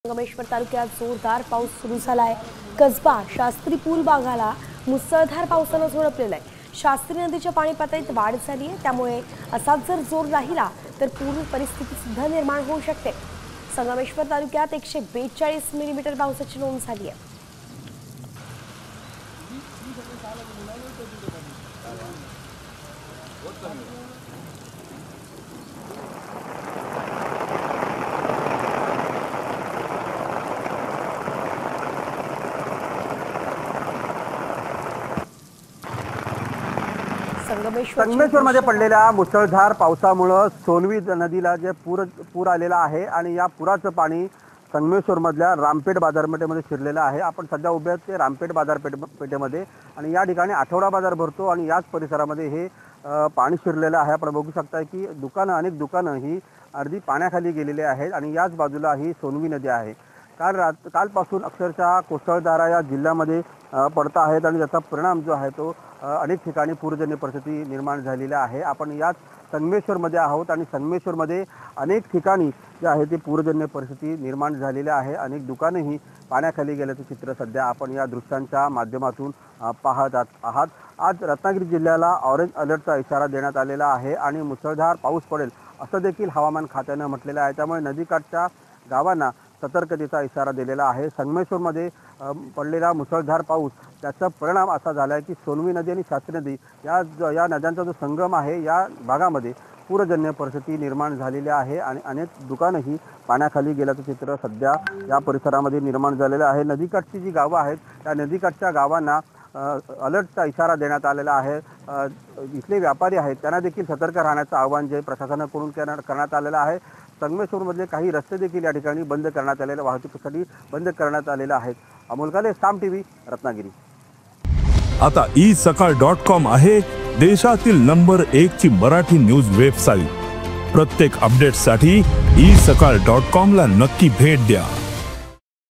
संगमेश्वर तालुक्यात जोरदार पाऊस सुरू झालाय। कसबा शास्त्री पूल भागाला मुसळधार पावसानं झोडपलेला आहे। शास्त्री नदीच्या पाणी पातळीत वाढ झाली आहे, त्यामुळे असाच जर जोर राहिला तर पूर परिस्थिती सुद्धा निर्माण होऊ शकते। संगमेश्वर तालुक्यात 142 मिलीमीटर पावसाची नोंद झाली आहे। संगमेश्वरमध्ये पडलेल्या मुसळधार पावसामुळे सोनवी नदीला जे पूर आलेला आहे आणि या पुराचं पाणी संगमेश्वरमधल्या रामपेठ बाजारपेठेमध्ये शिरलेलं आहे। आपण सध्या उभे आहोत ते रामपेठ बाजारपेठेमध्ये आणि या ठिकाणी आठवडा बाजार भरतो आणि याच परिसरामध्ये हे पाणी शिरलेलं आहे। आपण बघू शकता की अनेक दुकानं ही अर्धी पाण्याखाली गेलेली आहेत आणि याच बाजूला ही सोनवी नदी आहे। कालपासून अक्षरशः कोसळधारा या जिल्ह्यामध्ये पडता आहेत आणि त्याचा परिणाम जो आहे तो अनेक ठिकाणी पूरजन्य परिस्थिती निर्माण झालेली आहे। आपण याच संगमेश्वरमध्ये आहोत आणि संगमेश्वरमध्ये अनेक ठिकाणी जे आहे ते पूरजन्य परिस्थिती निर्माण झालेली आहे। अनेक दुकानेही पाण्याखाली गेल्याचं चित्र सध्या आपण या दृश्यांच्या माध्यमातून पाहत आहात। आज रत्नागिरी जिल्ह्याला ऑरेंज अलर्टचा इशारा देण्यात आलेला आहे आणि मुसळधार पाऊस पडेल असं देखील हवामान खात्यानं म्हटलेलं आहे। त्यामुळे नदीकाठच्या गावांना सतर्कतेचा इशारा दिलेला आहे। संगमेश्वरमध्ये पडलेला मुसळधार पाऊस त्याचा परिणाम असा झाला आहे की सोनवी नदी आणि शास्त्री नदी या नद्यांचा जो संगम आहे या भागामध्ये पूरजन्य परिस्थिती निर्माण झालेली आहे आणि अनेक दुकानंही पाण्याखाली गेल्याचं चित्र सध्या या परिसरामध्ये निर्माण झालेलं आहे। नदीकाठची जी गावं आहेत त्या नदीकाठच्या गावांना अलर्टचा इशारा देण्यात आलेला आहे। इथले व्यापारी आहेत त्यांना देखील सतर्क राहण्याचं आवाहन जे प्रशासनाकडून करण्यात आलेलं आहे। संगमेश्वरमधले काही रस्ते देखील या ठिकाणी बंद करण्यात आलेले वाहतुकीसाठी बंद करण्यात आलेले आहेत। अमोल काले, साम टीव्ही, रत्नागिरी। आता isakal.com आहे देशातील नंबर 1 ची मराठी न्यूज वेबसाईट। प्रत्येक अपडेटसाठी isakal.com ला नक्की भेट द्या।